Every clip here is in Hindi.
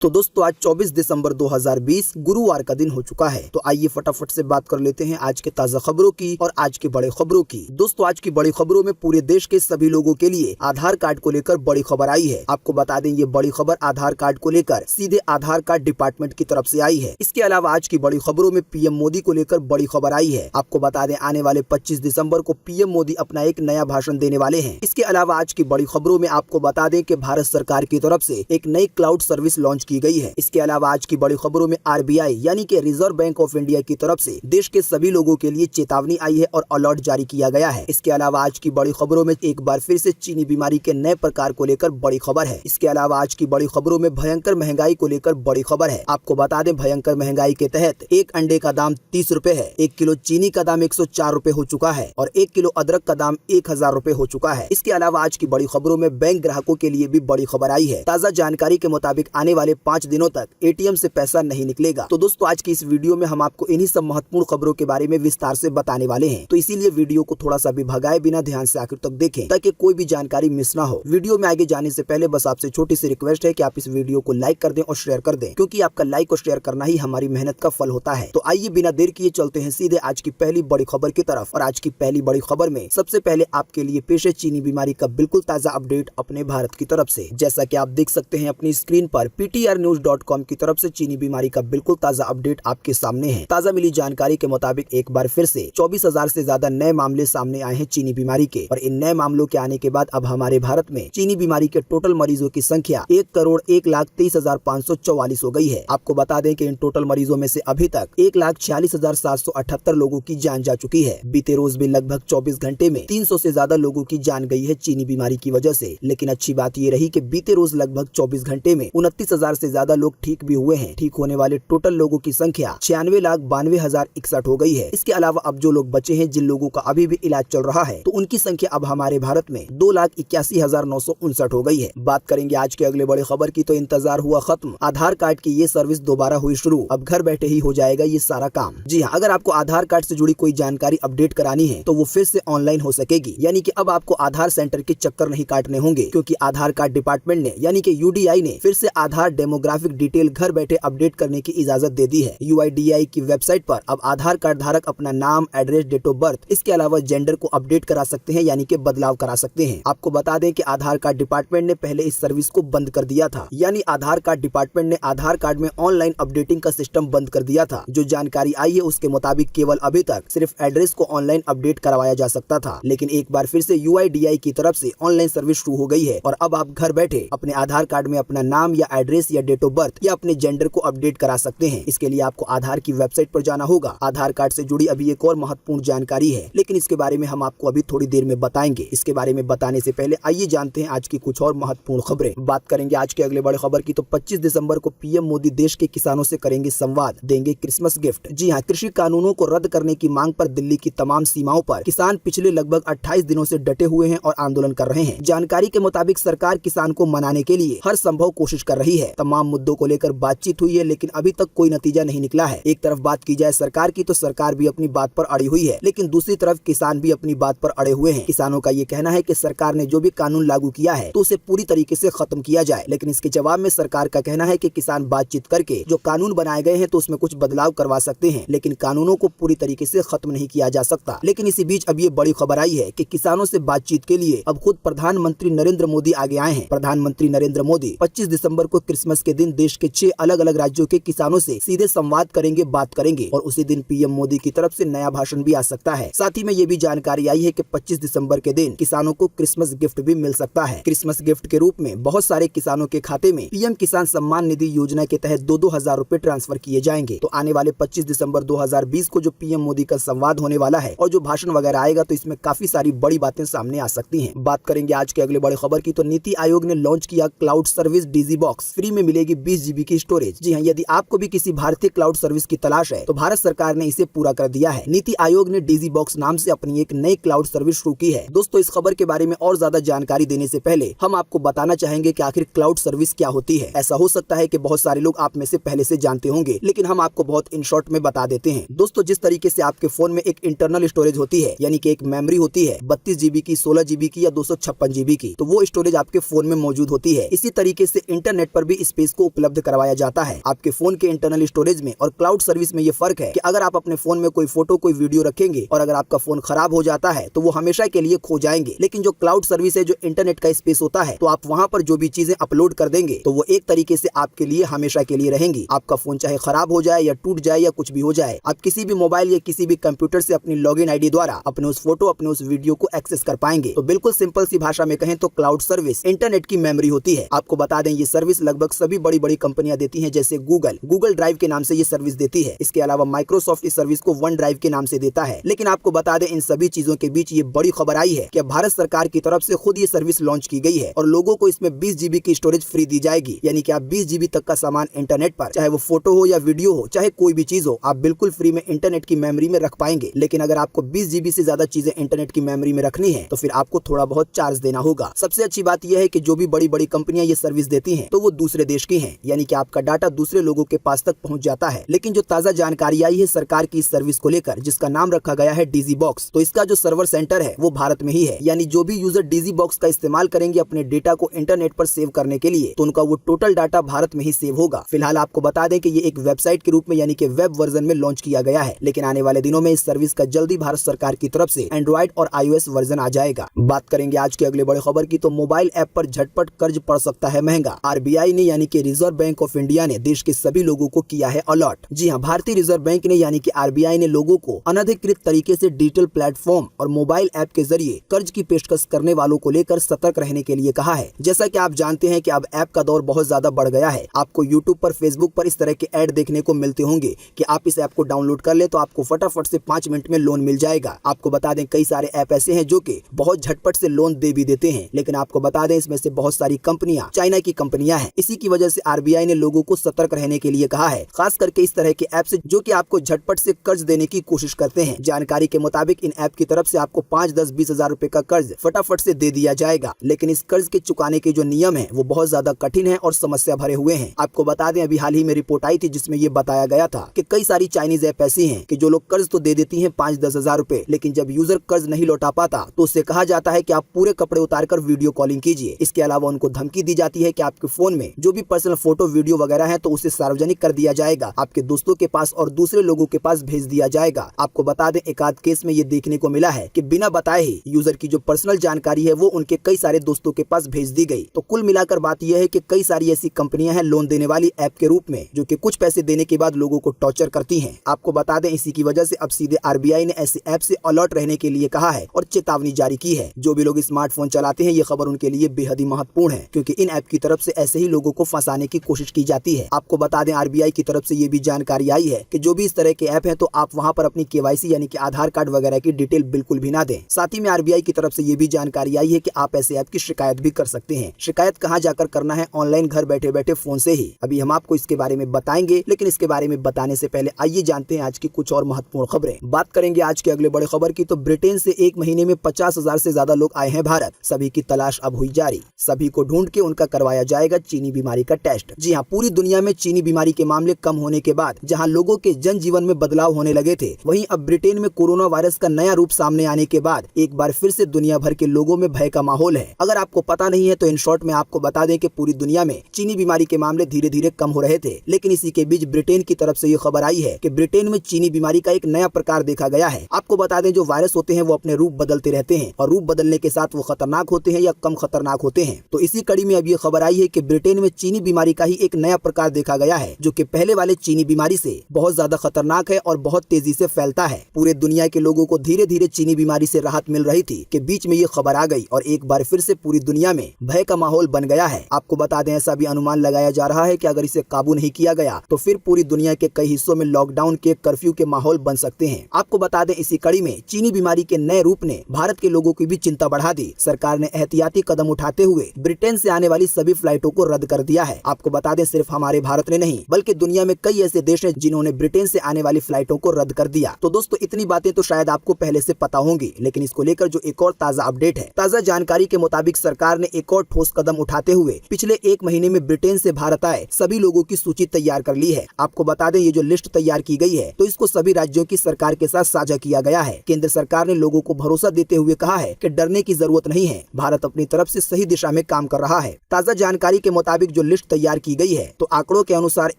तो दोस्तों आज 24 दिसंबर 2020 गुरुवार का दिन हो चुका है। तो आइए फटाफट से बात कर लेते हैं आज के ताजा खबरों की और आज के बड़े खबरों की। दोस्तों आज की बड़ी खबरों में पूरे देश के सभी लोगों के लिए आधार कार्ड को लेकर बड़ी खबर आई है। आपको बता दें ये बड़ी खबर आधार कार्ड को लेकर सीधे आधार कार्ड डिपार्टमेंट की तरफ से आई है। इसके अलावा आज की बड़ी खबरों में पीएम मोदी को लेकर बड़ी खबर आई है। आपको बता दें आने वाले 25 दिसंबर को पीएम मोदी अपना एक नया भाषण देने वाले हैं। इसके अलावा आज की बड़ी खबरों में आपको बता दें कि भारत सरकार की तरफ से एक नई क्लाउड सर्विस लॉन्च की गई है। इसके अलावा आज की बड़ी खबरों में आरबीआई यानी कि रिजर्व बैंक ऑफ इंडिया की तरफ से देश के सभी लोगों के लिए चेतावनी आई है और अलर्ट जारी किया गया है। इसके अलावा आज की बड़ी खबरों में एक बार फिर से चीनी बीमारी के नए प्रकार को लेकर बड़ी खबर है। इसके अलावा आज की बड़ी खबरों में भयंकर महंगाई को लेकर बड़ी खबर है। आपको बता दें भयंकर महंगाई के तहत एक अंडे का दाम 30 रुपए है, 1 किलो चीनी का दाम 104 रुपए हो चुका है और 1 किलो अदरक का दाम 1000 रुपए हो चुका है। इसके अलावा आज की बड़ी खबरों में बैंक ग्राहकों के लिए भी बड़ी खबर आई है। ताजा जानकारी के मुताबिक आने वाले 5 दिनों तक एटीएम से पैसा नहीं निकलेगा। तो दोस्तों आज की इस वीडियो में हम आपको इन्हीं सब महत्वपूर्ण खबरों के बारे में विस्तार से बताने वाले हैं। तो इसीलिए वीडियो को थोड़ा सा भी भगाए बिना ध्यान से आखिर तक देखें ताकि कोई भी जानकारी मिस ना हो। वीडियो में आगे जाने से पहले बस आपसे छोटी सी रिक्वेस्ट है कि आप इस वीडियो को लाइक कर दें और शेयर कर दें, क्योंकि आपका लाइक और शेयर करना ही हमारी मेहनत का फल होता है। तो आइए बिना देर किए चलते हैं सीधे आज की पहली बड़ी खबर की तरफ। और आज की पहली बड़ी खबर में सबसे पहले आपके लिए पेश है चीनी बीमारी का बिल्कुल ताजा अपडेट अपने भारत की तरफ से। जैसा कि आप देख सकते हैं अपनी स्क्रीन पर ptrnews.com की तरफ से चीनी बीमारी का बिल्कुल ताजा अपडेट आपके सामने है। ताजा मिली जानकारी के मुताबिक एक बार फिर से 24,000 से ज्यादा नए मामले सामने आए हैं चीनी बीमारी के। और इन नए मामलों के आने के बाद अब हमारे भारत में चीनी बीमारी के टोटल मरीजों की संख्या 1,01,23,544 हो गई है। आपको बता दें कि इन टोटल मरीजों में से अभी तक 1,46,778 लोगों की जान जा चुकी है। बीते रोज भी लगभग 24 घंटे में 300 से ज्यादा लोगों की जान गई है चीनी बीमारी की वजह से। लेकिन अच्छी बात ये रही कि बीते रोज लगभग 24 घंटे में 29,000 से ज्यादा लोग ठीक भी हुए हैं। ठीक होने वाले टोटल लोगों की संख्या 96,92,061 हो गई है। इसके अलावा अब जो लोग बचे हैं, जिन लोगों का अभी भी इलाज चल रहा है, तो उनकी संख्या अब हमारे भारत में 2,81,959 हो गई है। बात करेंगे आज के अगले बड़े खबर की, तो इंतजार हुआ खत्म। आधार कार्ड की ये सर्विस दोबारा हुई शुरू। अब घर बैठे ही हो जाएगा ये सारा काम। जी हाँ, अगर आपको आधार कार्ड से जुड़ी कोई जानकारी अपडेट करानी है तो वो फिर से ऑनलाइन हो सकेगी। यानी कि अब आपको आधार सेंटर के चक्कर नहीं काटने होंगे, क्योंकि आधार कार्ड डिपार्टमेंट ने यानी कि यूडीआई ने फिर से आधार डेमोग्राफिक डिटेल घर बैठे अपडेट करने की इजाजत दे दी है। यूआईडीआई की वेबसाइट पर अब आधार कार्ड धारक अपना नाम, एड्रेस, डेट ऑफ बर्थ, इसके अलावा जेंडर को अपडेट करा सकते हैं, यानी कि बदलाव करा सकते हैं। आपको बता दें कि आधार कार्ड डिपार्टमेंट ने पहले इस सर्विस को बंद कर दिया था। यानी आधार कार्ड डिपार्टमेंट ने आधार कार्ड में ऑनलाइन अपडेटिंग का सिस्टम बंद कर दिया था। जो जानकारी आई है उसके मुताबिक केवल अभी तक सिर्फ एड्रेस को ऑनलाइन अपडेट करवाया जा सकता था। लेकिन एक बार फिर से यूआईडीआई की तरफ से ऑनलाइन सर्विस शुरू हो गई है और अब आप घर बैठे अपने आधार कार्ड में अपना नाम या एड्रेस या डेट ऑफ बर्थ या अपने जेंडर को अपडेट करा सकते हैं। इसके लिए आपको आधार की वेबसाइट पर जाना होगा। आधार कार्ड से जुड़ी अभी एक और महत्वपूर्ण जानकारी है, लेकिन इसके बारे में हम आपको अभी थोड़ी देर में बताएंगे। इसके बारे में बताने से पहले आइए जानते हैं आज की कुछ और महत्वपूर्ण खबरें। बात करेंगे आज के अगले बड़े खबर की, तो 25 दिसंबर को पीएम मोदी देश के किसानों से करेंगे संवाद, देंगे क्रिसमस गिफ्ट। जी हाँ, कृषि कानूनों को रद्द करने की मांग पर दिल्ली की तमाम सीमाओं पर किसान पिछले लगभग 28 दिनों से डटे हुए हैं और आंदोलन कर रहे हैं। जानकारी के मुताबिक सरकार किसान को मनाने के लिए हर संभव कोशिश कर रही है। तमाम मुद्दों को लेकर बातचीत हुई है, लेकिन अभी तक कोई नतीजा नहीं निकला है। एक तरफ बात की जाए सरकार की, तो सरकार भी अपनी बात पर अड़ी हुई है, लेकिन दूसरी तरफ किसान भी अपनी बात पर अड़े हुए हैं। किसानों का ये कहना है कि सरकार ने जो भी कानून लागू किया है तो उसे पूरी तरीके से खत्म किया जाए, लेकिन इसके जवाब में सरकार का कहना है कि किसान बातचीत करके जो कानून बनाए गए हैं तो उसमें कुछ बदलाव करवा सकते हैं, लेकिन कानूनों को पूरी तरीके से खत्म नहीं किया जा सकता। लेकिन इसी बीच अब ये बड़ी खबर आई है कि किसानों से बातचीत के लिए अब खुद प्रधानमंत्री नरेंद्र मोदी आगे आए हैं। प्रधानमंत्री नरेंद्र मोदी 25 दिसंबर को क्रिसमस के दिन देश के 6 अलग अलग राज्यों के किसानों से सीधे संवाद करेंगे, बात करेंगे और उसी दिन पीएम मोदी की तरफ से नया भाषण भी आ सकता है। साथ ही में ये भी जानकारी आई है कि 25 दिसंबर के दिन किसानों को क्रिसमस गिफ्ट भी मिल सकता है। क्रिसमस गिफ्ट के रूप में बहुत सारे किसानों के खाते में पीएम किसान सम्मान निधि योजना के तहत 2-2 हजार रुपए ट्रांसफर किए जाएंगे। तो आने वाले 25 दिसंबर 2020 को जो पीएम मोदी का संवाद होने वाला है और जो भाषण वगैरह आएगा, तो इसमें काफी सारी बड़ी बातें सामने आ सकती हैं। बात करेंगे आज के अगले बड़े खबर की, तो नीति आयोग ने लॉन्च किया cloud service DG box. Free में मिलेगी 20 GB की स्टोरेज। जी हाँ, यदि आपको भी किसी भारतीय क्लाउड सर्विस की तलाश है तो भारत सरकार ने इसे पूरा कर दिया है। नीति आयोग ने डीजी बॉक्स नाम से अपनी एक नई क्लाउड सर्विस शुरू की है। दोस्तों इस खबर के बारे में और ज्यादा जानकारी देने से पहले हम आपको बताना चाहेंगे कि आखिर क्लाउड सर्विस क्या होती है। ऐसा हो सकता है कि बहुत सारे लोग आप में से पहले से जानते होंगे, लेकिन हम आपको बहुत इन शॉर्ट में बता देते हैं। दोस्तों जिस तरीके से आपके फोन में एक इंटरनल स्टोरेज होती है, यानी कि एक मेमोरी होती है 32 GB की, 16 GB की या 256 GB की, तो वो स्टोरेज आपके फोन में मौजूद होती है। इसी तरीके से इंटरनेट पर भी स्पेस को उपलब्ध करवाया जाता है। आपके फोन के इंटरनल स्टोरेज में और क्लाउड सर्विस में ये फर्क है कि अगर आप अपने फोन में कोई फोटो कोई वीडियो रखेंगे और अगर आपका फोन खराब हो जाता है तो वो हमेशा के लिए खो जाएंगे, लेकिन जो क्लाउड सर्विस है, जो इंटरनेट का स्पेस होता है, तो आप वहाँ पर जो भी चीजें अपलोड कर देंगे तो वो एक तरीके से आपके लिए हमेशा के लिए रहेंगी। आपका फोन चाहे खराब हो जाए या टूट जाए या कुछ भी हो जाए, आप किसी भी मोबाइल या किसी भी कंप्यूटर से अपनी लॉगिन आईडी द्वारा अपने उस फोटो अपने उस वीडियो को एक्सेस कर पाएंगे। तो बिल्कुल सिंपल सी भाषा में कहें तो क्लाउड सर्विस इंटरनेट की मेमोरी होती है। आपको बता दें ये सर्विस लगभग सभी बड़ी बड़ी कंपनियां देती हैं, जैसे गूगल ड्राइव के नाम से ये सर्विस देती है। इसके अलावा माइक्रोसॉफ्ट इस सर्विस को वन ड्राइव के नाम से देता है। लेकिन आपको बता दें इन सभी चीजों के बीच ये बड़ी खबर आई है कि भारत सरकार की तरफ से खुद ये सर्विस लॉन्च की गई है और लोगों को इसमें 20 GB की स्टोरेज फ्री दी जाएगी। यानी कि आप 20 GB तक का सामान इंटरनेट पर, चाहे वो फोटो हो या वीडियो हो, चाहे कोई भी चीज हो, आप बिल्कुल फ्री में इंटरनेट की मेमोरी में रख पाएंगे। लेकिन अगर आपको 20 GB से ज्यादा चीजें इंटरनेट की मेमोरी में रखनी है तो फिर आपको थोड़ा बहुत चार्ज देना होगा। सबसे अच्छी बात यह है कि जो भी बड़ी बड़ी कंपनियां ये सर्विस देती हैं तो वो दूसरे देश की हैं, यानी कि आपका डाटा दूसरे लोगों के पास तक पहुंच जाता है। लेकिन जो ताजा जानकारी आई है सरकार की इस सर्विस को लेकर, जिसका नाम रखा गया है डिजीबॉक्स, तो इसका जो सर्वर सेंटर है वो भारत में ही है। यानी जो भी यूजर डिजीबॉक्स का इस्तेमाल करेंगे अपने डेटा को इंटरनेट पर सेव करने के लिए, तो उनका वो टोटल डाटा भारत में ही सेव होगा। फिलहाल आपको बता दें कि ये एक वेबसाइट के रूप में यानी कि वेब वर्जन में लॉन्च किया गया है, लेकिन आने वाले दिनों में इस सर्विस का जल्दी भारत सरकार की तरफ से एंड्रॉइड और iOS वर्जन आ जाएगा। बात करेंगे आज के अगले बड़े खबर की, तो मोबाइल ऐप पर झटपट कर्ज पड़ सकता है महंगा। RBI ने यानी कि रिजर्व बैंक ऑफ इंडिया ने देश के सभी लोगों को किया है अलर्ट। जी हाँ, भारतीय रिजर्व बैंक ने यानी कि RBI ने लोगों को अनधिकृत तरीके से डिजिटल प्लेटफॉर्म और मोबाइल ऐप के जरिए कर्ज की पेशकश करने वालों को लेकर सतर्क रहने के लिए कहा है। जैसा कि आप जानते हैं कि अब ऐप का दौर बहुत ज्यादा बढ़ गया है। आपको यूट्यूब पर, फेसबुक पर इस तरह के ऐड देखने को मिलते होंगे कि आप इस ऐप को डाउनलोड कर ले तो आपको फटाफट से 5 मिनट में लोन मिल जाएगा। आपको बता दें कई सारे ऐप ऐसे हैं जो कि बहुत झटपट से लोन दे भी देते हैं, लेकिन आपको बता दें इसमें से बहुत सारी कंपनियां चाइना की कंपनियां हैं। इसी की वजह से RBI ने लोगों को सतर्क रहने के लिए कहा है, खास करके इस तरह के ऐप से जो कि आपको झटपट से कर्ज देने की कोशिश करते हैं। जानकारी के मुताबिक इन ऐप की तरफ से आपको 5, 10, 20 हजार रुपए का कर्ज फटाफट से दे दिया जाएगा, लेकिन इस कर्ज के चुकाने के जो नियम है वो बहुत ज्यादा कठिन है और समस्या भरे हुए हैं। आपको बता दें अभी हाल ही में रिपोर्ट आई थी जिसमें ये बताया गया था कि कई सारी चाइनीज ऐप ऐसी हैं कि जो लोग कर्ज तो दे देती हैं 5, 10 हजार रुपए, लेकिन जब यूजर कर्ज नहीं लौटा पाता तो उससे कहा जाता है कि आप पूरे कपड़े उतारकर वीडियो कॉलिंग कीजिए। इसके अलावा उनको धमकी दी जाती है कि आपके फोन में जो भी पर्सनल फोटो वीडियो वगैरह है तो उसे सार्वजनिक कर दिया जाएगा, आपके दोस्तों के पास और दूसरे लोगों के पास भेज दिया जाएगा। आपको बता दें एक आध केस में ये देखने को मिला है कि बिना बताए ही यूजर की जो पर्सनल जानकारी है वो उनके कई सारे दोस्तों के पास भेज दी गई। तो कुल मिलाकर बात यह है कि कई सारी ऐसी कंपनियां हैं लोन देने वाली ऐप के रूप में जो कि कुछ पैसे देने के बाद लोगों को टॉर्चर करती हैं। आपको बता दें इसी की वजह से अब सीधे RBI ने ऐसे ऐप से अलर्ट रहने के लिए कहा है और चेतावनी जारी की है। जो भी लोग स्मार्टफोन चलाते हैं ये खबर उनके लिए बेहद ही महत्वपूर्ण है, क्योंकि इन ऐप की तरफ से ऐसे ही लोगों को फंसाने की कोशिश की जाती है। आपको बता दें RBI की तरफ से ये भी जानकारी आई है कि जो भी इस तरह के ऐप है तो आप वहाँ पर अपनी KYC यानी कि आधार कार्ड वगैरह की डिटेल बिल्कुल भी ना दें। साथ ही में RBI की तरफ से ये भी जानकारी आई है कि आप ऐसे ऐप की शिकायत भी कर सकते हैं। शिकायत कहाँ जाकर करना है? ऑनलाइन, घर बैठे बैठे फोन से ही। अभी हम आपको इसके बारे में बताएंगे, लेकिन इसके बारे में बताने से पहले आइए जानते हैं आज की कुछ और महत्वपूर्ण खबरें। बात करेंगे आज के अगले बड़े खबर की, तो ब्रिटेन से एक महीने में 50,000 से ज्यादा लोग आए हैं भारत। सभी की तलाश अब हुई जारी। सभी को ढूंढ के उनका करवाया जाएगा चीनी बीमारी का टेस्ट। जी हाँ, पूरी दुनिया में चीनी बीमारी के मामले कम होने के बाद जहाँ लोगों के जनजीवन में बदलाव होने लगे थे, वहीं अब ब्रिटेन में कोरोना वायरस का नया रूप सामने आने के बाद एक बार फिर से दुनिया भर के लोगों में भय का माहौल है। अगर आपको पता नहीं है तो इन शॉर्ट में आपको बता दें कि पूरी दुनिया में चीनी बीमारी के मामले धीरे धीरे कम हो रहे थे, लेकिन इसी के बीच ब्रिटेन की तरफ से ये खबर आई है कि ब्रिटेन में चीनी बीमारी का एक नया प्रकार देखा गया है। आपको बता दें जो वायरस होते हैं वो अपने रूप बदलते रहते हैं और रूप बदलने के साथ वो खतरनाक होते हैं या कम खतरनाक होते हैं। तो इसी कड़ी में अब ये खबर आई है कि ब्रिटेन में चीनी बीमारी का ही एक नया प्रकार देखा गया है जो कि पहले वाले चीनी बीमारी से बहुत ज्यादा खतरनाक है और बहुत तेजी से फैलता है। पूरे दुनिया के लोगों को धीरे धीरे चीनी बीमारी से राहत मिल रही थी कि बीच में ये खबर आ गई और एक बार फिर से पूरी दुनिया में भय का माहौल बन गया है। आपको बता दें ऐसा भी अनुमान लगाया जा रहा है कि अगर इसे काबू नहीं किया गया तो फिर पूरी दुनिया के कई हिस्सों में लॉकडाउन के, कर्फ्यू के माहौल बन सकते हैं। आपको बता दें इसी कड़ी में चीनी बीमारी के नए रूप ने भारत के लोगों की भी चिंता बढ़ा दी। सरकार ने एहतियाती कदम उठाते हुए ब्रिटेन से आने वाली सभी फ्लाइटों को रद्द कर दिया है। आपको बता दें सिर्फ हमारे भारत ने नहीं बल्कि दुनिया में कई ऐसे देश हैं जिन्होंने ब्रिटेन से आने वाली फ्लाइटों को रद्द कर दिया। तो दोस्तों इतनी बातें तो शायद आपको पहले से पता होंगी, लेकिन इसको लेकर जो एक और ताजा अपडेट है, ताजा जानकारी के मुताबिक सरकार ने एक और ठोस कदम उठाते हुए पिछले एक महीने में ब्रिटेन से भारत आए सभी लोगों की सूची तैयार कर ली है। आपको बता दें ये जो लिस्ट तैयार की गई है तो इसको सभी राज्यों की सरकार के साथ साझा किया गया है। केंद्र सरकार ने लोगों को भरोसा देते हुए कहा है कि डरने की जरूरत नहीं है, भारत अपनी तरफ से सही दिशा में काम कर रहा है। ताजा जानकारी के मुताबिक जो लिस्ट तैयार की गई है तो आंकड़ों के अनुसार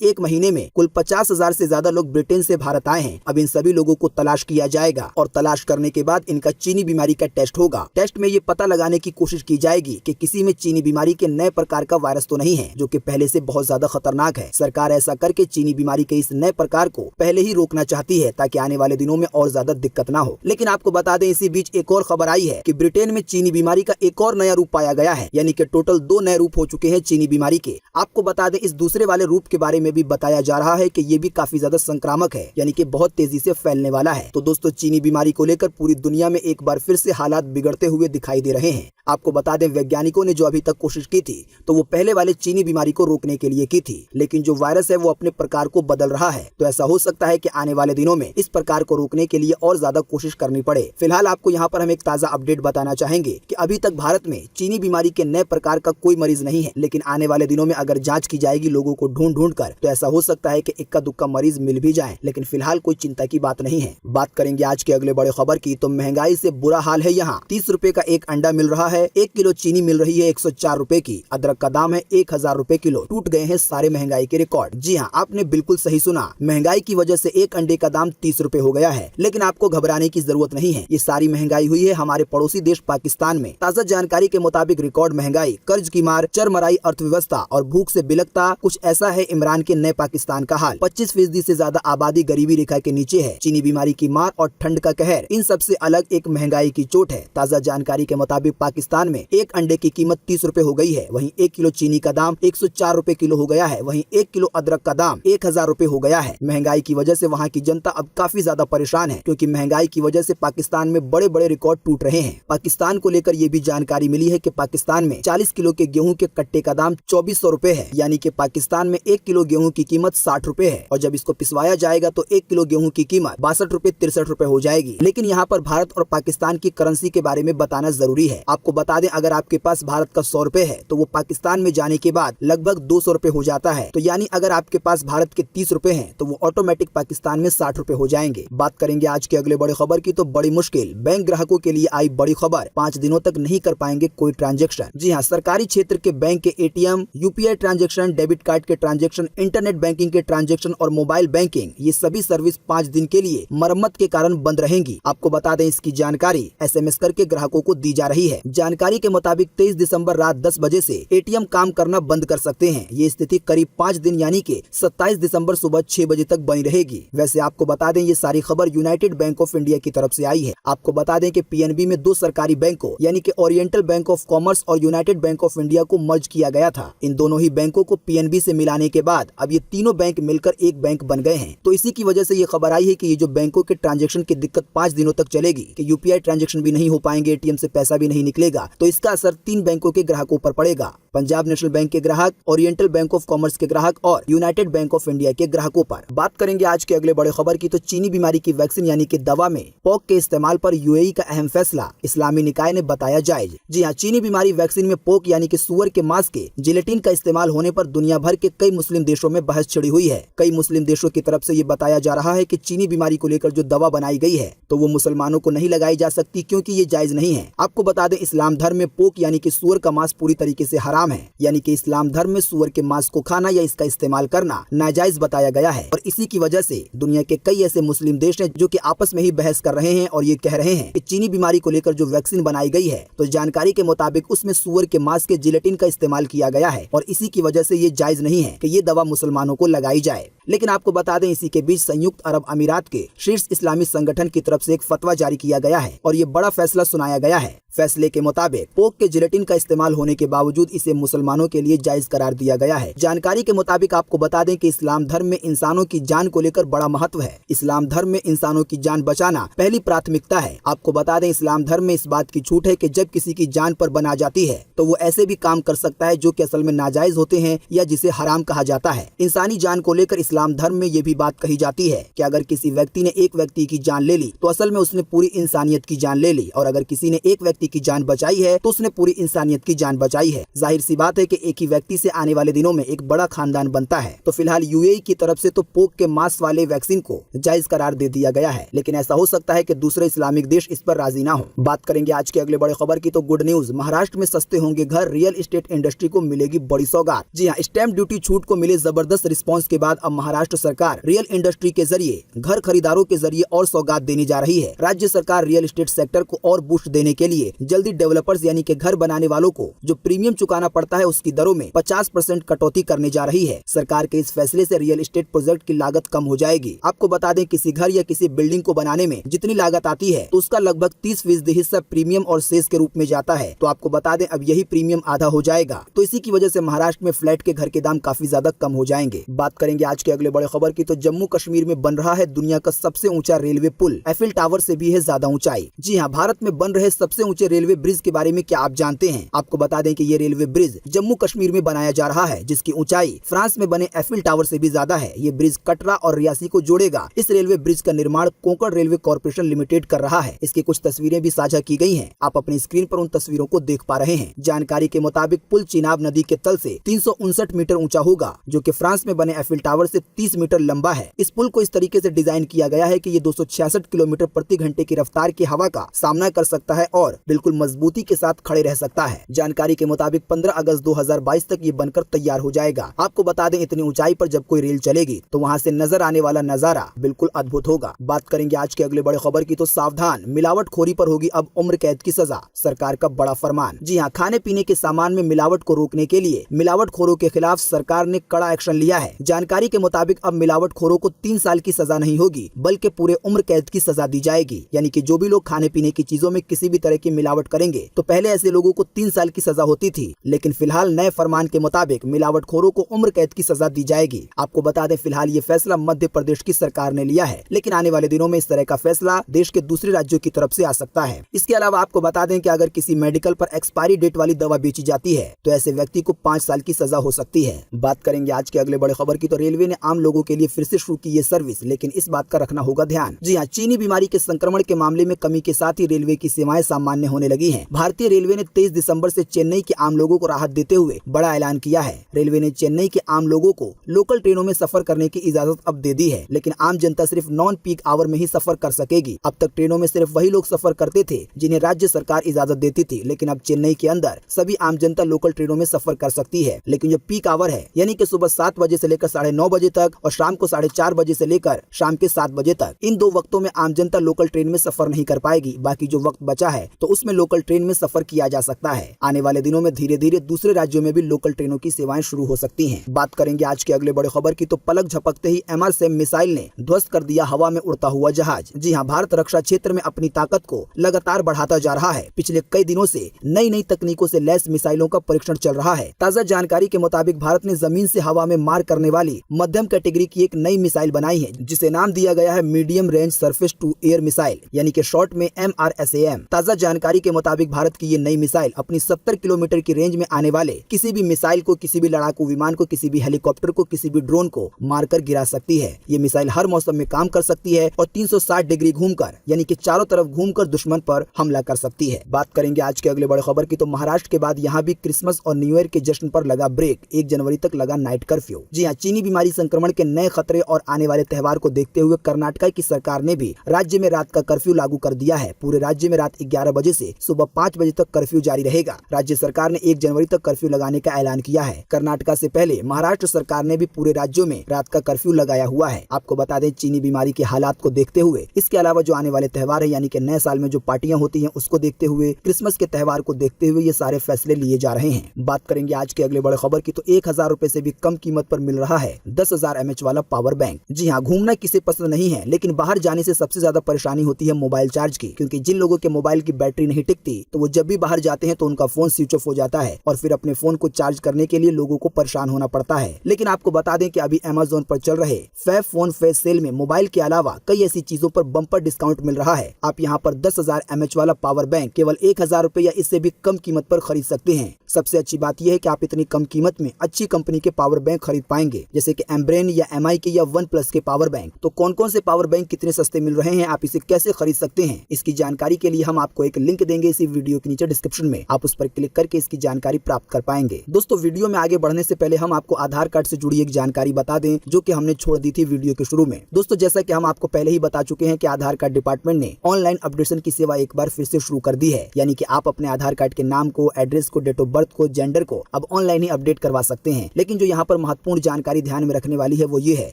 एक महीने में कुल 50,000 से ज्यादा लोग ब्रिटेन से भारत आए हैं। अब इन सभी लोगों को तलाश किया जाएगा और तलाश करने के बाद इनका चीनी बीमारी का टेस्ट होगा। टेस्ट में ये पता लगाने की कोशिश की जाएगी कि किसी में चीनी बीमारी के नए प्रकार का वायरस तो नहीं है, जो कि पहले से बहुत ज्यादा खतरनाक है। सरकार ऐसा करके चीनी बीमारी के इस नए प्रकार को पहले ही रोकना चाहती है ताकि आने वाले दिनों में और ज्यादा दिक्कत ना हो। लेकिन आपको बता दें, इसी बीच एक और खबर आई है कि ब्रिटेन में चीनी बीमारी का एक और नया रूप पाया गया है, यानी कि टोटल 2 नए रूप हो चुके हैं चीनी बीमारी के। आपको बता दें, इस दूसरे वाले रूप के बारे में भी बताया जा रहा है कि ये भी काफी ज्यादा संक्रामक है, यानी कि बहुत तेजी से फैलने वाला है। तो दोस्तों, चीनी बीमारी को लेकर पूरी दुनिया में एक बार फिर से हालात बिगड़ते हुए दिखाई दे रहे हैं। आपको बता दें, वैज्ञानिकों ने जो अभी तक कोशिश की थी तो वो पहले वाले चीनी बीमारी को रोकने के लिए की थी, लेकिन जो वायरस है वो अपने प्रकार को बदल रहा है। तो ऐसा हो सकता है कि आने वाले दिनों में इस प्रकार को रोकने के लिए और ज्यादा कोशिश करनी पड़े। फिलहाल आपको यहाँ पर हम एक ताजा अपडेट बताना चाहेंगे कि अभी तक भारत में चीनी बीमारी के नए प्रकार का कोई मरीज नहीं है, लेकिन आने वाले दिनों में अगर जांच की जाएगी लोगों को ढूंढ कर, तो ऐसा हो सकता है कि इक्का दुक्का मरीज मिल भी जाए। लेकिन फिलहाल कोई चिंता की बात नहीं है। बात करेंगे आज के अगले बड़े खबर की, तो महंगाई से बुरा हाल है यहाँ। 30 रुपए का एक अंडा मिल रहा है, 1 किलो चीनी मिल रही है 104 रुपए की, अदरक का दाम है 1000 रुपए किलो। टूट गए हैं सारे महंगाई के रिकॉर्ड। जी हाँ, आपने बिल्कुल सही सुना, महंगाई की वजह से एक अंडे का दाम 30 रुपए हो गया है। लेकिन आपको घबराने की जरूरत नहीं है, ये सारी महंगाई हुई है हमारे पड़ोसी देश पाकिस्तान में। ताजा जानकारी के मुताबिक रिकॉर्ड महंगाई, कर्ज की मार, चरमराई अर्थव्यवस्था और भूख से बिलखता, कुछ ऐसा है इमरान के नए पाकिस्तान का हाल। 25% से ज्यादा आबादी गरीबी रेखा के नीचे है। चीनी बीमारी की मार और ठंड का कहर, इन सबसे अलग एक महंगाई की चोट है। ताजा जानकारी के मुताबिक पाकिस्तान में एक अंडे की कीमत 30 रुपए हो गई है, वहीं 1 किलो चीनी का दाम 104 रुपए किलो हो गया है, वहीं 1 किलो अदरक का दाम 1000 रुपए हो गया है। महंगाई की वजह से वहाँ की जनता अब काफी ज्यादा परेशान है, क्योंकि महंगाई की वजह से पाकिस्तान में बड़े बड़े रिकॉर्ड टूट रहे हैं। पाकिस्तान को लेकर ये भी जानकारी मिली है कि पाकिस्तान में 40 किलो के गेहूं के कट्टे का दाम 2400 रुपए है, यानी कि पाकिस्तान में 1 किलो गेहूं की कीमत 60 रुपए है, और जब इसको पिसवाया जाएगा तो 1 किलो गेहूं की कीमत 62 रुपए 63 रुपए हो जाएगी। लेकिन यहाँ पर भारत और पाकिस्तान की करेंसी के बारे में बताना जरूरी है। आपको बता दें, अगर आपके पास भारत का 100 रुपए है तो वो पाकिस्तान में जाने के बाद लगभग 200 रुपए हो जाता है। तो यानी अगर आपके पास भारत के 30 रुपए हैं तो वो ऑटोमेटिक पाकिस्तान में 60 रुपए हो जाएंगे। बात करेंगे आज के अगले बड़े खबर की, तो बड़ी मुश्किल, बैंक ग्राहकों के लिए आई बड़ी खबर, 5 दिनों तक नहीं कर पाएंगे कोई ट्रांजैक्शन। जी हाँ, सरकारी क्षेत्र के बैंक के ATM, UPI transaction, debit card के ट्रांजैक्शन, इंटरनेट बैंकिंग के ट्रांजैक्शन और मोबाइल बैंकिंग, ये सभी सर्विस 5 दिन के लिए मरम्मत के कारण बंद रहेंगी। आपको बता दें, इसकी जानकारी SMS करके ग्राहकों को दी जा रही है। जानकारी के मुताबिक 23 दिसंबर रात 10 बजे से एटीएम काम करना बंद कर सकते हैं। ये स्थिति करीब 5 दिन यानी कि 27 दिसंबर सुबह 6 बजे तक बनी रहेगी। वैसे आपको बता दें, ये सारी खबर यूनाइटेड बैंक ऑफ इंडिया की तरफ से आई है। आपको बता दें कि PNB में 2 सरकारी बैंकों यानी कि ओरिएंटल बैंक ऑफ कॉमर्स और यूनाइटेड बैंक ऑफ इंडिया को मर्ज किया गया था। इन दोनों ही बैंकों को PNB से मिलाने के बाद अब ये तीनों बैंक मिलकर एक बैंक बन गए हैं। तो इसी की वजह से ये खबर आई है कि ये जो बैंकों के ट्रांजैक्शन की दिक्कत 5 दिनों तक चलेगी, कि यूपीआई ट्रांजैक्शन भी नहीं हो पाएंगे, एटीएम से पैसा भी नहीं निकलेगा। तो इसका असर 3 बैंकों के ग्राहकों पर पड़ेगा, पंजाब नेशनल बैंक के ग्राहक, ओरिएंटल बैंक ऑफ कॉमर्स के ग्राहक और यूनाइटेड बैंक ऑफ इंडिया के ग्राहकों पर। बात करेंगे आज के अगले बड़े खबर की, तो चीनी बीमारी की वैक्सीन यानी कि दवा में पोक के इस्तेमाल पर UAE का अहम फैसला, इस्लामी निकाय ने बताया जायज। जी हाँ, चीनी बीमारी वैक्सीन में पोक यानी कि सुअर के मांस के जिलेटिन का इस्तेमाल होने पर दुनिया भर के कई मुस्लिम देशों में बहस छिड़ी हुई है। कई मुस्लिम देशों की तरफ से ये बताया जा रहा है कि चीनी बीमारी को लेकर जो दवा बनाई गई है तो वो मुसलमानों को नहीं लगाई जा सकती, क्योंकि ये जायज नहीं है। आपको बता दें, इस्लाम धर्म में पोक यानी कि सुअर का मांस पूरी तरीके से हराम है, यानी कि इस्लाम धर्म में सुअर के मांस को खाना या इसका इस्तेमाल करना नाजायज बताया गया है। और इसी की वजह से दुनिया के कई ऐसे मुस्लिम देश हैं जो कि आपस में ही बहस कर रहे हैं और ये कह रहे हैं कि चीनी बीमारी को लेकर जो वैक्सीन बनाई गई है तो जानकारी के मुताबिक उसमें सुअर के मांस के जिलेटिन का इस्तेमाल किया गया है, और इसी की वजह से ये जायज नहीं है कि ये दवा मुसलमानों को लगाई जाए। लेकिन आपको बता दें, इसी के बीच संयुक्त अरब अमीरात के शीर्ष इस्लामी संगठन की तरफ से एक फतवा जारी किया गया है और ये बड़ा फैसला सुनाया गया है। फैसले के मुताबिक पोक के जिलेटिन का इस्तेमाल होने के बावजूद इसे मुसलमानों के लिए जायज करार दिया गया है। जानकारी के मुताबिक आपको बता दें कि इस्लाम धर्म में इंसानों की जान को लेकर बड़ा महत्व है। इस्लाम धर्म में इंसानों की जान बचाना पहली प्राथमिकता है। आपको बता दें, इस्लाम धर्म में इस बात की छूट है कि जब किसी की जान पर बना जाती है तो वो ऐसे भी काम कर सकता है जो कि असल में नाजायज होते हैं या जिसे हराम कहा जाता है। इंसानी जान को लेकर इस्लाम इस्लाम धर्म में ये भी बात कही जाती है कि अगर किसी व्यक्ति ने एक व्यक्ति की जान ले ली तो असल में उसने पूरी इंसानियत की जान ले ली, और अगर किसी ने एक व्यक्ति की जान बचाई है तो उसने पूरी इंसानियत की जान बचाई है। जाहिर सी बात है कि एक ही व्यक्ति से आने वाले दिनों में एक बड़ा खानदान बनता है। तो फिलहाल यूएई की तरफ से तो पोक के मास्क वाले वैक्सीन को जायज करार दे दिया गया है, लेकिन ऐसा हो सकता है कि दूसरे इस्लामिक देश इस पर राजी ना हो। बात करेंगे आज के अगले बड़े खबर की, तो गुड न्यूज, महाराष्ट्र में सस्ते होंगे घर, रियल एस्टेट इंडस्ट्री को मिलेगी बड़ी सौगात। जी हाँ, स्टैंप ड्यूटी छूट को मिले जबरदस्त रिस्पांस के बाद अब महाराष्ट्र सरकार रियल इंडस्ट्री के जरिए घर खरीदारों के जरिए और सौगात देने जा रही है। राज्य सरकार रियल एस्टेट सेक्टर को और बूस्ट देने के लिए जल्दी डेवलपर्स यानी कि घर बनाने वालों को जो प्रीमियम चुकाना पड़ता है उसकी दरों में 50% कटौती करने जा रही है। सरकार के इस फैसले से रियल एस्टेट प्रोजेक्ट की लागत कम हो जाएगी। आपको बता दें, किसी घर या किसी बिल्डिंग को बनाने में जितनी लागत आती है तो उसका लगभग 30% हिस्सा प्रीमियम और सेस के रूप में जाता है। तो आपको बता दें, अब यही प्रीमियम आधा हो जाएगा। तो इसी की वजह से महाराष्ट्र में फ्लैट के घर के दाम काफी ज्यादा कम हो जाएंगे। बात करेंगे आज के अगले बड़े खबर की, तो जम्मू कश्मीर में बन रहा है दुनिया का सबसे ऊंचा रेलवे पुल, एफिल टावर से भी है ज्यादा ऊंचाई। जी हाँ, भारत में बन रहे सबसे ऊंचे रेलवे ब्रिज के बारे में क्या आप जानते हैं? आपको बता दें कि ये रेलवे ब्रिज जम्मू कश्मीर में बनाया जा रहा है, जिसकी ऊंचाई फ्रांस में बने एफिल टावर से भी ज्यादा है। ये ब्रिज कटरा और रियासी को जोड़ेगा। इस रेलवे ब्रिज का निर्माण कोंकण रेलवे कॉर्पोरेशन लिमिटेड कर रहा है। इसकी कुछ तस्वीरें भी साझा की गई हैं। आप अपनी स्क्रीन पर उन तस्वीरों को देख पा रहे हैं। जानकारी के मुताबिक पुल चिनाब नदी के तल से 359 मीटर ऊंचा होगा, जो कि फ्रांस में बने एफिल टावर से 30 मीटर लंबा है। इस पुल को इस तरीके से डिजाइन किया गया है कि ये 266 किलोमीटर प्रति घंटे की रफ्तार की हवा का सामना कर सकता है और बिल्कुल मजबूती के साथ खड़े रह सकता है। जानकारी के मुताबिक 15 अगस्त 2022 तक ये बनकर तैयार हो जाएगा। आपको बता दें, इतनी ऊंचाई पर जब कोई रेल चलेगी तो वहाँ से नजर आने वाला नजारा बिल्कुल अद्भुत होगा। बात करेंगे आज के अगले बड़े खबर की, तो सावधान, मिलावटखोरी पर होगी अब उम्र कैद की सजा, सरकार का बड़ा फरमान। जी हाँ, खाने पीने के सामान में मिलावट को रोकने के लिए मिलावटखोरों के खिलाफ सरकार ने कड़ा एक्शन लिया है। जानकारी के मुताबिक अब मिलावटखोरों को 3 साल की सजा नहीं होगी, बल्कि पूरे उम्र कैद की सजा दी जाएगी। यानी कि जो भी लोग खाने पीने की चीजों में किसी भी तरह की मिलावट करेंगे तो पहले ऐसे लोगों को 3 साल की सजा होती थी, लेकिन फिलहाल नए फरमान के मुताबिक मिलावटखोरों को उम्र कैद की सजा दी जाएगी। आपको बता दें, फिलहाल ये फैसला मध्य प्रदेश की सरकार ने लिया है, लेकिन आने वाले दिनों में इस तरह का फैसला देश के दूसरे राज्यों की तरफ से आ सकता है। इसके अलावा आपको बता दें कि अगर किसी मेडिकल पर एक्सपायरी डेट वाली दवा बेची जाती है तो ऐसे व्यक्ति को 5 साल की सजा हो सकती है। बात करेंगे आज के अगले बड़े खबर की, तो रेलवे ने आम लोगों के लिए फिर से शुरू की ये सर्विस, लेकिन इस बात का रखना होगा ध्यान। जी हाँ, चीनी बीमारी के संक्रमण के मामले में कमी के साथ ही रेलवे की सेवाएं सामान्य होने लगी हैं। भारतीय रेलवे ने 23 दिसंबर से चेन्नई के आम लोगों को राहत देते हुए बड़ा ऐलान किया है। रेलवे ने चेन्नई के आम लोगों को लोकल ट्रेनों में सफर करने की इजाजत अब दे दी है, लेकिन आम जनता सिर्फ नॉन पीक आवर में ही सफर कर सकेगी। अब तक ट्रेनों में सिर्फ वही लोग सफर करते थे जिन्हें राज्य सरकार इजाजत देती थी, लेकिन अब चेन्नई के अंदर सभी आम जनता लोकल ट्रेनों में सफर कर सकती है। लेकिन जो पीक आवर है, यानी कि सुबह 7 बजे से लेकर 9:30 बजे तक और शाम को 4:30 बजे से लेकर शाम के 7 बजे तक, इन 2 वक्तों में आम जनता लोकल ट्रेन में सफर नहीं कर पाएगी। बाकी जो वक्त बचा है तो उसमें लोकल ट्रेन में सफर किया जा सकता है। आने वाले दिनों में धीरे धीरे दूसरे राज्यों में भी लोकल ट्रेनों की सेवाएं शुरू हो सकती हैं। बात करेंगे आज के अगले बड़े खबर की, तो पलक झपकते ही MRSAM मिसाइल ने ध्वस्त कर दिया हवा में उड़ता हुआ जहाज। जी हाँ, भारत रक्षा क्षेत्र में अपनी ताकत को लगातार बढ़ाता जा रहा है। पिछले कई दिनों से नई नई तकनीकों से लैस मिसाइलों का परीक्षण चल रहा है। ताजा जानकारी के मुताबिक भारत ने जमीन से हवा में मार करने वाली मध्यम कैटेगरी की एक नई मिसाइल बनाई है, जिसे नाम दिया गया है medium range surface to air missile, यानी कि शॉर्ट में MRSAM। ताजा जानकारी के मुताबिक भारत की ये नई मिसाइल अपनी 70 किलोमीटर की रेंज में आने वाले किसी भी मिसाइल को, किसी भी लड़ाकू विमान को, किसी भी हेलीकॉप्टर को, किसी भी ड्रोन को मारकर गिरा सकती है। ये मिसाइल हर मौसम में काम कर सकती है और 360 डिग्री घूमकर, यानी कि चारों तरफ घूमकर दुश्मन पर हमला कर सकती है। बात करेंगे आज के अगले बड़े खबर की, तो महाराष्ट्र के बाद यहाँ भी क्रिसमस और न्यू ईयर के जश्न पर लगा ब्रेक। 1 जनवरी तक लगा नाइट कर्फ्यू। जी हाँ, चीनी बीमारी संक्रमण के नए खतरे और आने वाले त्योहार को देखते हुए कर्नाटक की सरकार ने भी राज्य में रात का कर्फ्यू लागू कर दिया है। पूरे राज्य में रात 11 बजे से सुबह 5 बजे तक कर्फ्यू जारी रहेगा। राज्य सरकार ने 1 जनवरी तक कर्फ्यू लगाने का ऐलान किया है। कर्नाटक से पहले महाराष्ट्र सरकार ने भी पूरे राज्यों में रात का कर्फ्यू लगाया हुआ है। आपको बता दें, चीनी बीमारी के हालात को देखते हुए, इसके अलावा जो आने वाले त्योहार है, यानी कि नए साल में जो पार्टियां होती हैं उसको देखते हुए, क्रिसमस के त्योहार को देखते हुए ये सारे फैसले लिए जा रहे हैं। बात करेंगे आज के अगले बड़े खबर की, तो 1000 रुपए से भी कम कीमत पर मिल रहा है 10,000 mAh वाला पावर बैंक। जी हाँ, घूमना किसे पसंद नहीं है, लेकिन बाहर जाने से सबसे ज्यादा परेशानी होती है मोबाइल चार्ज की, क्योंकि जिन लोगों के मोबाइल की बैटरी नहीं टिकती तो वो जब भी बाहर जाते हैं तो उनका फोन स्विच ऑफ हो जाता है और फिर अपने फोन को चार्ज करने के लिए लोगों को परेशान होना पड़ता है। लेकिन आपको बता दें कि अभी Amazon पर चल रहे फैब फोन फेस सेल में मोबाइल के अलावा कई ऐसी चीजों पर बम्पर डिस्काउंट मिल रहा है। आप यहाँ पर 10,000 mAh वाला पावर बैंक केवल 1000 रुपए या इससे भी कम कीमत पर खरीद सकते हैं। सबसे अच्छी बात यह है कि आप इतनी कम कीमत में अच्छी कंपनी के पावर बैंक खरीद पाएंगे, जैसे कि एम्ब्रेन या MI के या OnePlus के पावर बैंक। तो कौन कौन से पावर बैंक कितने सस्ते मिल रहे हैं, आप इसे कैसे खरीद सकते हैं, इसकी जानकारी के लिए हम आपको एक लिंक देंगे इसी वीडियो के नीचे डिस्क्रिप्शन में। आप उस पर क्लिक करके इसकी जानकारी प्राप्त कर पाएंगे। दोस्तों, वीडियो में आगे बढ़ने से पहले हम आपको आधार कार्ड से जुड़ी एक जानकारी बता दें जो कि हमने छोड़ दी थी वीडियो के शुरू में। दोस्तों, जैसा कि हम आपको पहले ही बता चुके हैं कि आधार कार्ड डिपार्टमेंट ने ऑनलाइन अपडेशन की सेवा एक बार फिर से शुरू कर दी है। यानी कि आप अपने आधार कार्ड के नाम को, एड्रेस को, डेट ऑफ बर्थ को, जेंडर को अब ऑनलाइन ही अपडेट करवा सकते हैं। लेकिन जो यहाँ पर महत्वपूर्ण जानकारी ध्यान में रखने वाली है वो ये है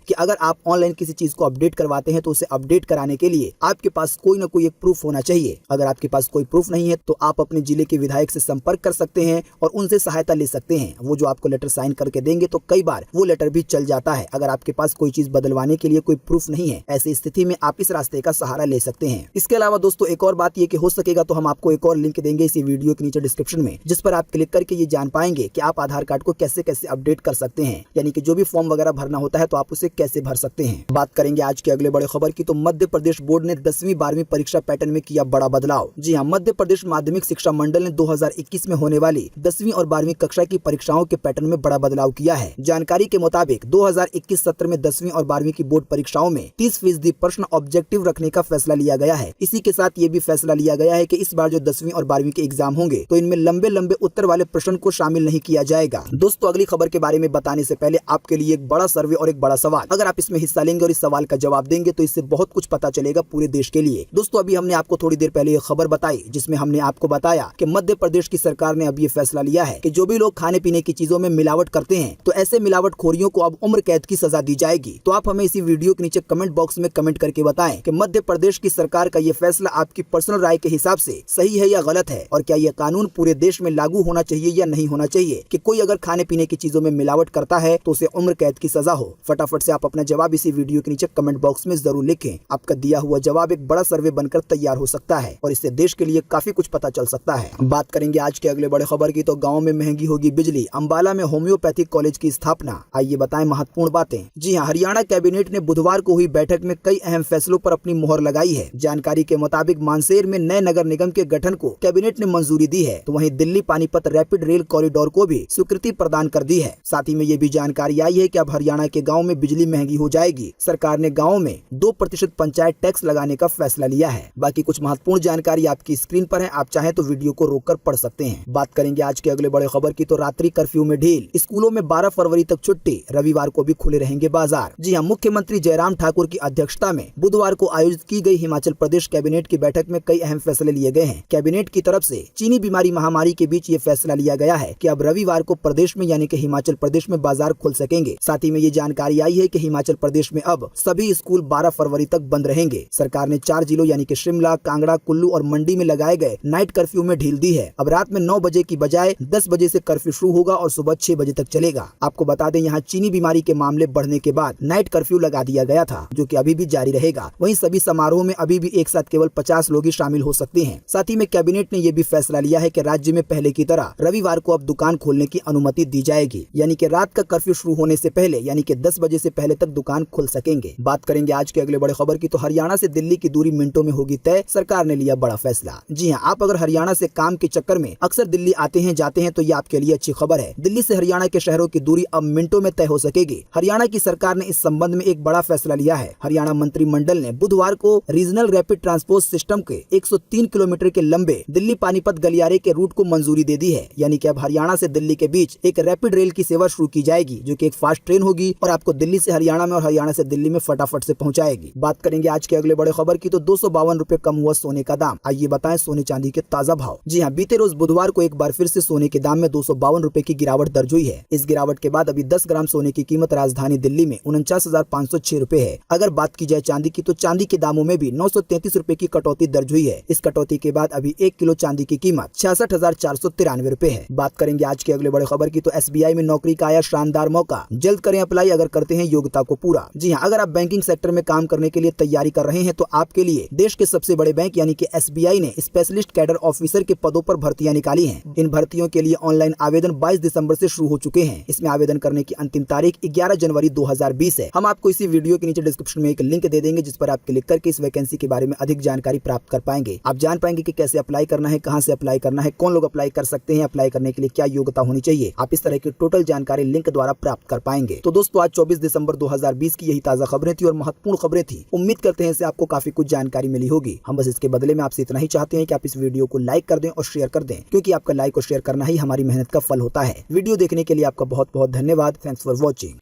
कि अगर आप ऑनलाइन किसी चीज को अपडेट करवाते हैं तो उसे अपडेट कराने के लिए आपके पास कोई ना कोई एक प्रूफ होना चाहिए। अगर आपके पास कोई प्रूफ नहीं है तो आप अपने जिले के विधायक से संपर्क कर सकते हैं और उनसे सहायता ले सकते हैं। वो जो आपको लेटर साइन करके देंगे तो कई बार वो लेटर भी चल जाता है। अगर आपके पास कोई चीज बदलवाने के लिए कोई प्रूफ नहीं है, ऐसी स्थिति में आप इस रास्ते का सहारा ले सकते हैं। इसके अलावा दोस्तों, एक और बात ये कि हो सकेगा तो हम आपको एक और लिंक देंगे इसी वीडियो के नीचे डिस्क्रिप्शन में, जिस पर आप क्लिक करके ये जान पाएंगे कि आप आधार कार्ड को कैसे कैसे अपडेट कर सकते हैं। यानी कि जो भी फॉर्म वगैरह भरना होता है तो आप उसे कैसे भर सकते हैं। बात करेंगे आज के अगले बड़े खबर की, तो मध्य प्रदेश बोर्ड ने 10वीं 12वीं परीक्षा पैटर्न में किया बड़ा बदलाव। जी हां, मध्य प्रदेश माध्यमिक शिक्षा मंडल ने 2021 में होने वाली 10वीं और 12वीं कक्षा की परीक्षाओं के पैटर्न में बड़ा बदलाव किया है। जानकारी के मुताबिक 2021 सत्र में 10वीं और 12वीं की बोर्ड परीक्षाओं में 30% प्रश्न ऑब्जेक्टिव रखने का फैसला लिया गया है। इसी के साथ ये भी फैसला लिया गया है कि इस बार जो 10वीं और 12वीं के एग्जाम होंगे तो इनमें लंबे लंबे उत्तर वाले प्रश्न को शामिल नहीं किया जाएगा। दोस्तों, अगली खबर के बारे में बताने से पहले आपके लिए एक बड़ा सर्वे और एक बड़ा सवाल। अगर आप इसमें हिस्सा लेंगे और इस सवाल का जवाब देंगे तो इससे बहुत कुछ पता चलेगा पूरे देश के लिए। दोस्तों, अभी हमने आपको थोड़ी देर पहले ये खबर बताई जिसमें हमने आपको बताया कि मध्य प्रदेश की सरकार ने अब ये फैसला लिया है कि जो भी लोग खाने पीने की चीजों में मिलावट करते हैं तो ऐसे मिलावटखोरियों को अब उम्र कैद की सजा दी जाएगी। तो आप हमें इसी वीडियो के नीचे कमेंट बॉक्स में कमेंट करके बताएं कि मध्य प्रदेश की सरकार का ये फैसला आपकी पर्सनल राय के हिसाब से सही है या गलत है, और क्या ये कानून पूरे देश में लागू होना चाहिए या नहीं होना चाहिए कि कोई अगर खाने पीने की चीजों में मिलावट करता है तो उसे उम्र कैद की सजा हो। फटाफट से आप अपना जवाब इसी वीडियो के नीचे कमेंट बॉक्स में जरूर लिखें। आपका दिया हुआ जवाब एक बड़ा सर्वे बनकर तैयार हो सकता है और इससे देश के लिए काफी कुछ पता चल सकता है। बात करेंगे आज के अगले बड़े खबर की, तो गाँव में महंगी होगी बिजली, अंबाला में होम्योपैथिक कॉलेज की स्थापना। आइए बताएं महत्वपूर्ण बातें। जी हां, हरियाणा कैबिनेट ने बुधवार को हुई बैठक में कई अहम फैसलों पर अपनी मुहर लगाई है। जानकारी के मुताबिक मानसेर में नए नगर निगम के गठन को कैबिनेट ने मंजूरी दी है, तो वहीं Delhi Panipat rapid rail corridor को भी स्वीकृति प्रदान कर दी है। साथ ही में ये भी जानकारी आई है कि अब हरियाणा के गाँव में बिजली महंगी हो जाएगी। सरकार ने गाँव में 2% पंचायत टैक्स लगाने का फैसला लिया है। बाकी कुछ महत्वपूर्ण जानकारी आपकी स्क्रीन पर है, आप चाहें तो वीडियो को रोककर पढ़ सकते हैं। बात करेंगे आज के अगले बड़े खबर की, तो रात्रि कर्फ्यू में ढील, स्कूलों में 12 फरवरी तक छुट्टी, रविवार को भी खुले रहेंगे बाजार। जी हां, मुख्यमंत्री जयराम ठाकुर की अध्यक्षता में बुधवार को आयोजित की गई हिमाचल प्रदेश कैबिनेट की बैठक में कई अहम फैसले लिए गए हैं। कैबिनेट की तरफ से चीनी बीमारी महामारी के बीच ये फैसला लिया गया है कि अब रविवार को प्रदेश में यानी कि हिमाचल प्रदेश में बाजार खुल सकेंगे। साथ ही में ये जानकारी आई है कि हिमाचल प्रदेश में अब सभी स्कूल 12 फरवरी तक बंद रहेंगे। सरकार ने 4 जिलों यानी कि शिमला, कांगड़ा, कुल्लू और मंडी में लगाए गए नाइट कर्फ्यू में ढील दी है। अब रात में 9 बजे की बजाय 10 बजे से कर्फ्यू शुरू होगा और सुबह 6 बजे तक चलेगा। आपको बता दें, यहाँ चीनी बीमारी के मामले बढ़ने के बाद नाइट कर्फ्यू लगा दिया गया था, जो कि अभी भी जारी रहेगा। वहीं सभी समारोह में अभी भी एक साथ केवल 50 लोग ही शामिल हो सकते हैं। साथ ही में कैबिनेट ने यह भी फैसला लिया है कि राज्य में पहले की तरह रविवार को अब दुकान खोलने की अनुमति दी जाएगी, यानी कि रात का कर्फ्यू शुरू होने से पहले यानी कि 10 बजे से पहले तक दुकान खुल सकेंगे। बात करेंगे आज के अगले बड़े खबर की, तो हरियाणा से दिल्ली की दूरी मिनटों में होगी तय, सरकार ने लिया बड़ा फैसला। जी हाँ, आप अगर हरियाणा से काम के चक्कर में अक्सर दिल्ली आते हैं जाते हैं तो ये आपके लिए अच्छी खबर है। दिल्ली से हरियाणा के शहरों की दूरी अब मिनटों में तय हो सकेगी। हरियाणा की सरकार ने इस संबंध में एक बड़ा फैसला लिया है। हरियाणा मंत्रिमंडल ने बुधवार को रीजनल रैपिड ट्रांसपोर्ट सिस्टम के 103 किलोमीटर के लंबे दिल्ली पानीपत गलियारे के रूट को मंजूरी दे दी है। यानी कि अब हरियाणा से दिल्ली के बीच एक रैपिड रेल की सेवा शुरू की जाएगी, जो कि एक फास्ट ट्रेन होगी और आपको दिल्ली से हरियाणा में और हरियाणा से दिल्ली में फटाफट से पहुंचाएगी। बात करेंगे आज के अगले बड़े खबर की, तो 252 रुपए कम हुआ सोने का दाम। आइए बताएं सोने चांदी के ताजा भाव। जी हाँ, बीते रोज बुधवार को एक बार फिर से सोने के दाम में 252 रुपए की गिरावट दर्ज हुई है। इस गिरावट के बाद अभी 10 ग्राम सोने की कीमत राजधानी दिल्ली में 49,506 रुपए है। अगर बात की जाए चांदी की, तो चांदी के दामों में भी 933 रुपए की कटौती दर्ज हुई है। इस कटौती के बाद अभी 1 किलो चांदी की कीमत 66,493 रुपए है। बात करेंगे आज के अगले बड़े खबर की, तो SBI में नौकरी का आया शानदार मौका, जल्द करें अप्लाई अगर करते हैं योग्यता को पूरा। जी हाँ, अगर आप बैंकिंग सेक्टर में काम करने के लिए तैयारी कर रहे हैं तो आपके लिए देश के सबसे बड़े बैंक यानी कि SBI ने स्पेशलिस्ट कैडर ऑफिसर के पदों पर भर्तियां निकाली हैं। इन भर्तियों के लिए ऑनलाइन आवेदन 22 दिसंबर से शुरू हो चुके हैं। इसमें आवेदन करने की अंतिम तारीख 11 जनवरी 2020 है। हम आपको इसी वीडियो के नीचे डिस्क्रिप्शन में एक लिंक दे देंगे, जिस पर आप क्लिक करके इस वैकेंसी के बारे में अधिक जानकारी प्राप्त कर पाएंगे। आप जान पाएंगे कि कैसे अप्लाई करना है, कहां से अप्लाई करना है, कौन लोग अप्लाई कर सकते हैं, अप्लाई करने के लिए क्या योग्यता होनी चाहिए। आप इस तरह की टोटल जानकारी लिंक द्वारा प्राप्त कर पाएंगे। तो दोस्तों आज 24 दिसंबर 2020 की यही ताजा खबरें थी और महत्वपूर्ण खबरें थी। उम्मीद करते हैं इससे आपको काफी कुछ जानकारी मिली होगी। हम बस इसके बदले में आपसे इतना ही चाहते हैं कि आप इस वीडियो को लाइक कर दें और शेयर कर दें, क्योंकि आपका लाइक और शेयर करना ही हमारी मेहनत का फल होता है। वीडियो देखने के लिए आपका बहुत बहुत धन्यवाद। Thanks for watching.